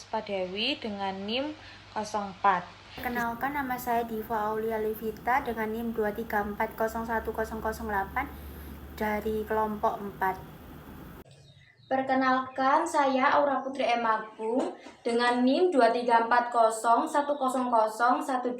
Puspa Dewi dengan NIM 04. Perkenalkan, nama saya Diva Aulia Levita dengan NIM 234010008 dari kelompok 4. Perkenalkan, saya Aura Putri M. Agung dengan NIM 234010012.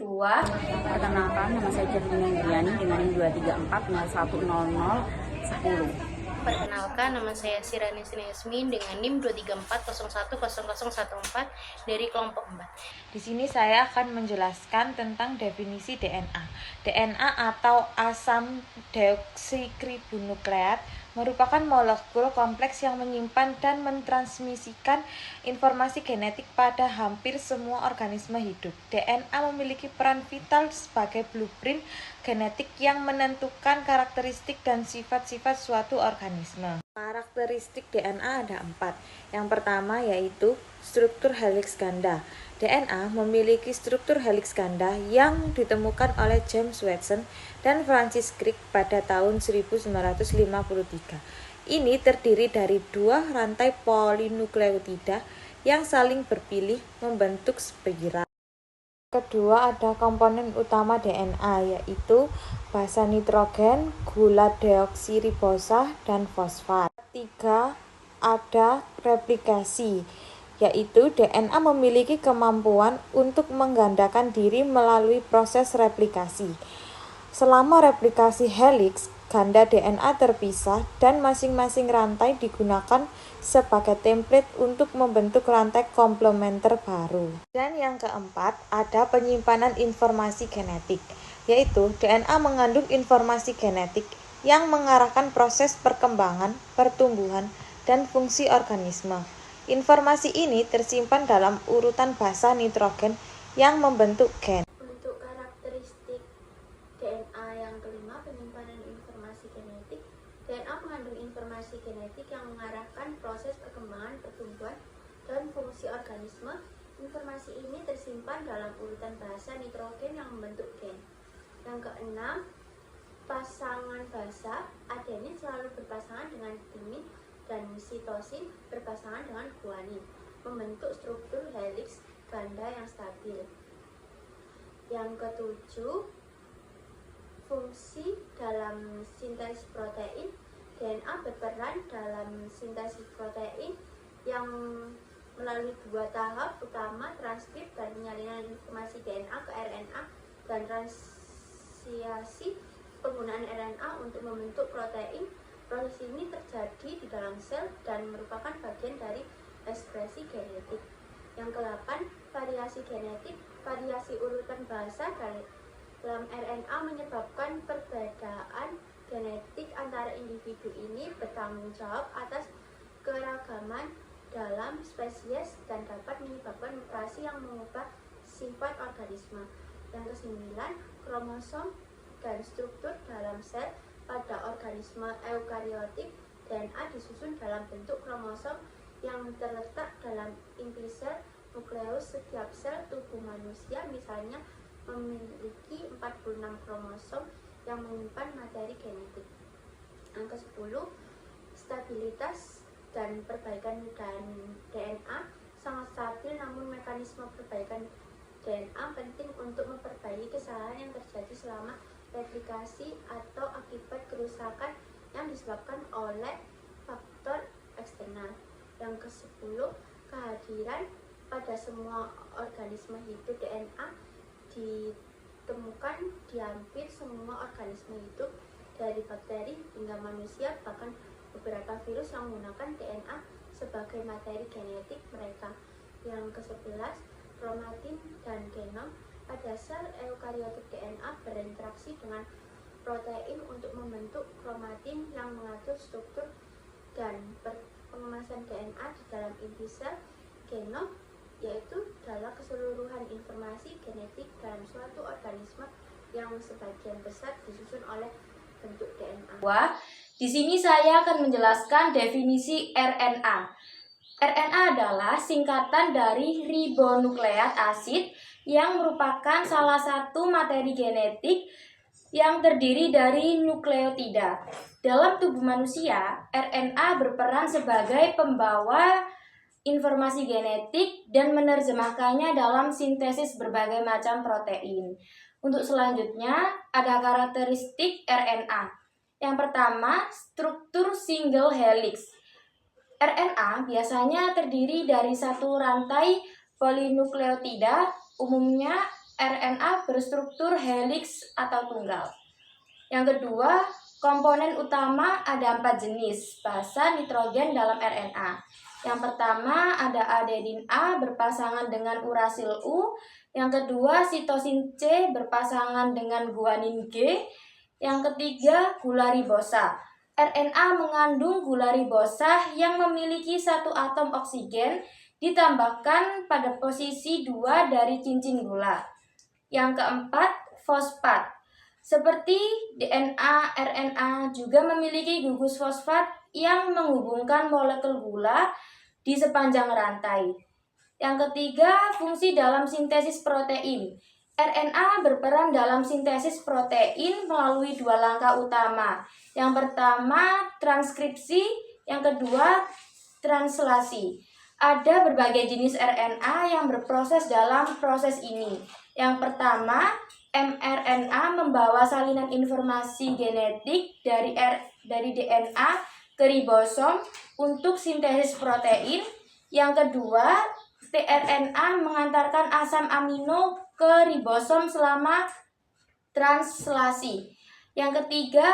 Perkenalkan, nama saya Jeffrey Indriani dengan NIM 234010010. Perkenalkan, nama saya Sirani Yasmin dengan NIM 234010014 dari kelompok 4. Di sini saya akan menjelaskan tentang definisi DNA. DNA atau asam deoksiribonukleat merupakan molekul kompleks yang menyimpan dan mentransmisikan informasi genetik pada hampir semua organisme hidup. DNA memiliki peran vital sebagai blueprint genetik yang menentukan karakteristik dan sifat-sifat suatu organisme. Karakteristik DNA ada 4. Yang pertama yaitu struktur heliks ganda. DNA memiliki struktur heliks ganda yang ditemukan oleh James Watson dan Francis Crick pada tahun 1953. Ini terdiri dari 2 rantai polinukleotida yang saling berpilih membentuk spiral. Kedua, ada komponen utama DNA yaitu basa nitrogen, gula deoksiribosa, dan fosfat. Ketiga, ada replikasi, yaitu DNA memiliki kemampuan untuk menggandakan diri melalui proses replikasi. Selama replikasi heliks, ganda DNA terpisah dan masing-masing rantai digunakan sebagai template untuk membentuk rantai komplementer baru. Dan yang keempat, ada penyimpanan informasi genetik, yaitu DNA mengandung informasi genetik yang mengarahkan proses perkembangan, pertumbuhan, dan fungsi organisme. Informasi ini tersimpan dalam urutan basa nitrogen yang membentuk gen. Untuk karakteristik DNA yang kelima, penyimpanan informasi genetik. DNA mengandung informasi genetik yang mengarahkan proses perkembangan, pertumbuhan, dan fungsi organisme. Informasi ini tersimpan dalam urutan basa nitrogen yang membentuk gen. Yang keenam, pasangan basa. Adenin selalu berpasangan dengan timin dan sitosin berpasangan dengan guanin, membentuk struktur heliks ganda yang stabil. Yang ketujuh, fungsi dalam sintesis protein. DNA berperan dalam sintesis protein yang melalui 2 tahap utama, transkrip dan penyalinan informasi DNA ke RNA, dan translasi penggunaan RNA untuk membentuk protein. Proses ini terjadi di dalam sel dan merupakan bagian dari ekspresi genetik. Yang ke-8, variasi genetik. Variasi urutan basa dalam RNA menyebabkan perbedaan genetik antara individu. Ini bertanggung jawab atas keragaman dalam spesies dan dapat menyebabkan mutasi yang mengubah sifat organisme. Yang ke-9, kromosom dan struktur dalam sel. Pada organisme eukariotik, DNA disusun dalam bentuk kromosom yang terletak dalam inti sel. Nukleus setiap sel tubuh manusia misalnya memiliki 46 kromosom yang menyimpan materi genetik. Yang ke-10, stabilitas dan perbaikan DNA. Sangat stabil, namun mekanisme perbaikan DNA penting untuk memperbaiki kesalahan yang terjadi selama replikasi atau akibat kerusakan yang disebabkan oleh faktor eksternal. Yang ke-10, kehadiran pada semua organisme hidup. DNA ditemukan di hampir semua organisme hidup, dari bakteri hingga manusia, bahkan beberapa virus yang menggunakan DNA sebagai materi genetik mereka. Yang ke-11, kromatin dan genom. Pada sel eukariotik, DNA berinteraksi dengan protein untuk membentuk kromatin yang mengatur struktur dan pengemasan DNA di dalam inti sel. Genom yaitu adalah keseluruhan informasi genetik dalam suatu organisme yang sebagian besar disusun oleh bentuk DNA. Di sini saya akan menjelaskan definisi RNA. RNA adalah singkatan dari ribonukleat asid yang merupakan salah satu materi genetik yang terdiri dari nukleotida. Dalam tubuh manusia, RNA berperan sebagai pembawa informasi genetik dan menerjemahkannya dalam sintesis berbagai macam protein. Untuk selanjutnya, ada karakteristik RNA. Yang pertama, struktur single helix. RNA biasanya terdiri dari satu rantai polinukleotida, umumnya RNA berstruktur helix atau tunggal. Yang kedua, komponen utama ada 4 jenis basa nitrogen dalam RNA. Yang pertama ada adenin A berpasangan dengan urasil U. Yang kedua, sitosin C berpasangan dengan guanin G. Yang ketiga, gula ribosa. RNA mengandung gula ribosa yang memiliki satu atom oksigen ditambahkan pada posisi 2 dari cincin gula. Yang keempat, fosfat. Seperti DNA, RNA juga memiliki gugus fosfat yang menghubungkan molekul gula di sepanjang rantai. Yang ketiga, fungsi dalam sintesis protein. RNA berperan dalam sintesis protein melalui 2 langkah utama. Yang pertama, transkripsi, yang kedua, translasi. Ada berbagai jenis RNA yang berproses dalam proses ini. Yang pertama, mRNA membawa salinan informasi genetik dari DNA ke ribosom untuk sintesis protein. Yang kedua, tRNA mengantarkan asam amino ke ribosom selama translasi. Yang ketiga,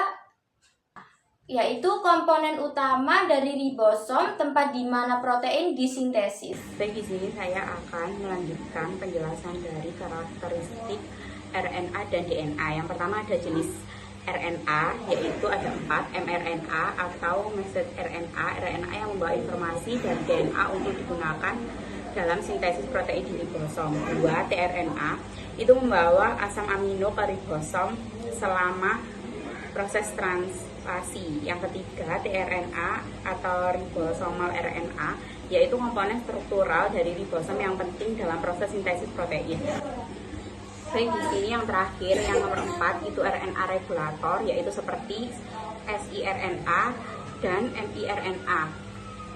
yaitu komponen utama dari ribosom, tempat di mana protein disintesis. Baik, di sini saya akan melanjutkan penjelasan dari karakteristik RNA dan DNA. Yang pertama ada jenis RNA, yaitu ada 4, mRNA atau messenger RNA, RNA yang membawa informasi dari DNA untuk digunakan dalam sintesis protein di ribosom. 2, tRNA, itu membawa asam amino ke ribosom selama proses translasi. Yang ketiga, tRNA atau ribosomal RNA, yaitu komponen struktural dari ribosom yang penting dalam proses sintesis protein. Baik, di sini yang terakhir, yang nomor 4 itu RNA regulator, yaitu seperti siRNA dan miRNA.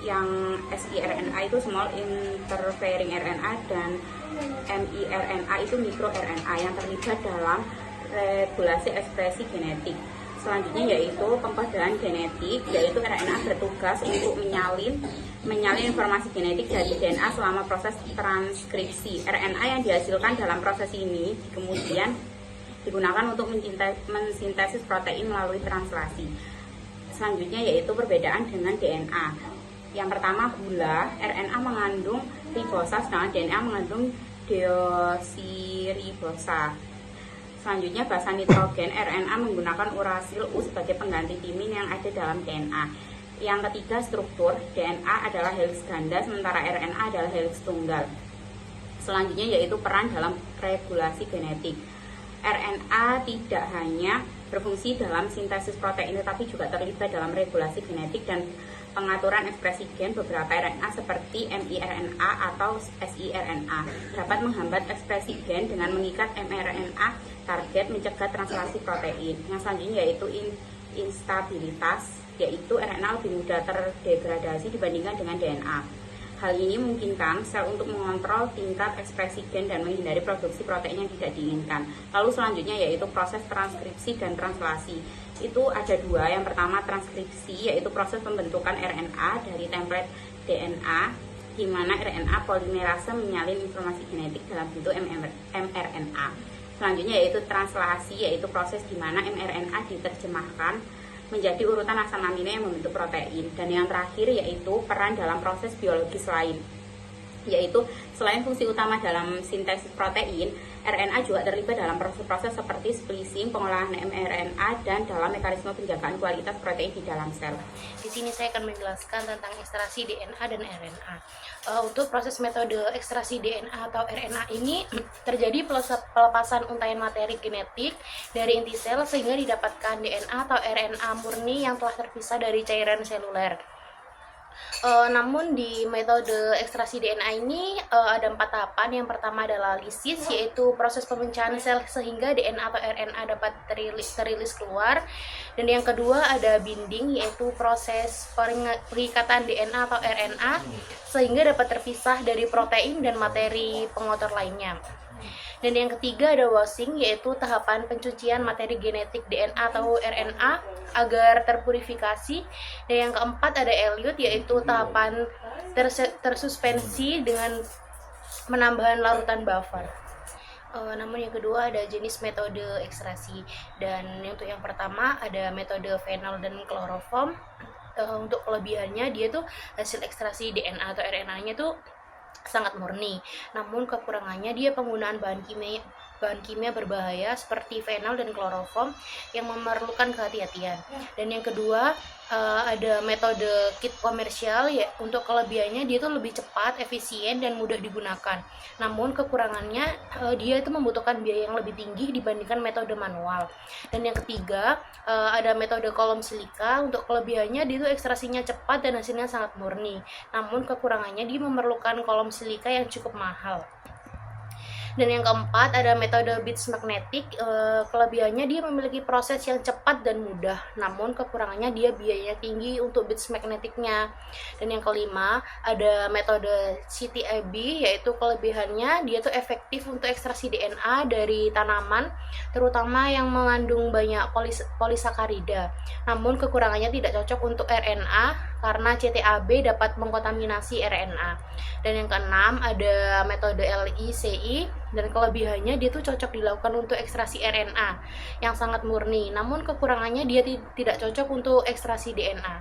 Yang siRNA itu small interfering RNA dan miRNA itu microRNA yang terlibat dalam regulasi ekspresi genetik. Selanjutnya yaitu pengkodaan genetik, yaitu RNA bertugas untuk menyalin informasi genetik dari DNA selama proses transkripsi. RNA yang dihasilkan dalam proses ini kemudian digunakan untuk mensintesis protein melalui translasi. Selanjutnya yaitu perbedaan dengan DNA. Yang pertama, gula, RNA mengandung ribosa sedangkan DNA mengandung deoksiribosa. Selanjutnya basa nitrogen, RNA menggunakan urasil U sebagai pengganti timin yang ada dalam DNA. Yang ketiga, struktur, DNA adalah helix ganda sementara RNA adalah helix tunggal. Selanjutnya yaitu peran dalam regulasi genetik. RNA tidak hanya berfungsi dalam sintesis protein tetapi juga terlibat dalam regulasi genetik dan pengaturan ekspresi gen. Beberapa RNA seperti miRNA atau siRNA dapat menghambat ekspresi gen dengan mengikat mRNA target mencegah translasi protein. Yang selanjutnya yaitu instabilitas, yaitu RNA lebih mudah terdegradasi dibandingkan dengan DNA. Hal ini memungkinkan sel untuk mengontrol tingkat ekspresi gen dan menghindari produksi protein yang tidak diinginkan. Lalu selanjutnya yaitu proses transkripsi dan translasi. Itu ada 2. Yang pertama transkripsi, yaitu proses pembentukan RNA dari template DNA, di mana RNA polimerase menyalin informasi genetik dalam bentuk mRNA. Selanjutnya yaitu translasi, yaitu proses di mana mRNA diterjemahkan menjadi urutan asam amino yang membentuk protein. Dan yang terakhir yaitu peran dalam proses biologis lain, yaitu selain fungsi utama dalam sintesis protein, RNA juga terlibat dalam proses-proses seperti splicing, pengolahan mRNA, dan dalam mekanisme penjagaan kualitas protein di dalam sel. Di sini saya akan menjelaskan tentang ekstraksi DNA dan RNA. Untuk proses metode ekstraksi DNA atau RNA ini terjadi pelepasan untaian materi genetik dari inti sel sehingga didapatkan DNA atau RNA murni yang telah terpisah dari cairan seluler. Namun di metode ekstraksi DNA ini ada 4 tahapan. Yang pertama adalah lisis, yaitu proses pemecahan sel sehingga DNA atau RNA dapat terilis keluar. Dan yang kedua ada binding, yaitu proses pengikatan DNA atau RNA sehingga dapat terpisah dari protein dan materi pengotor lainnya. Dan yang ketiga ada washing, yaitu tahapan pencucian materi genetik DNA atau RNA agar terpurifikasi. Dan yang keempat ada elute, yaitu tahapan tersuspensi dengan penambahan larutan buffer. Namun yang kedua ada jenis metode ekstraksi, dan untuk yang pertama ada metode phenol dan kloroform. Untuk kelebihannya dia tuh hasil ekstraksi DNA atau RNA-nya tuh sangat murni, namun kekurangannya dia penggunaan bahan kimia berbahaya seperti phenol dan kloroform yang memerlukan kehati-hatian. Dan yang kedua ada metode kit komersial, ya untuk kelebihannya dia tuh lebih cepat, efisien dan mudah digunakan. Namun kekurangannya dia itu membutuhkan biaya yang lebih tinggi dibandingkan metode manual. Dan yang ketiga ada metode kolom silika. Untuk kelebihannya dia tuh ekstraksinya cepat dan hasilnya sangat murni. Namun kekurangannya dia memerlukan kolom silika yang cukup mahal. Dan yang keempat ada metode beads magnetic. Kelebihannya dia memiliki proses yang cepat dan mudah, namun kekurangannya dia biayanya tinggi untuk beads magnetiknya. Dan yang kelima ada metode CTIB, yaitu kelebihannya dia tuh efektif untuk ekstraksi DNA dari tanaman, terutama yang mengandung banyak polisakarida. Namun kekurangannya tidak cocok untuk RNA karena CTAB dapat mengkontaminasi RNA. Dan yang keenam ada metode LICI, dan kelebihannya dia tuh cocok dilakukan untuk ekstraksi RNA yang sangat murni, namun kekurangannya dia tidak cocok untuk ekstraksi DNA.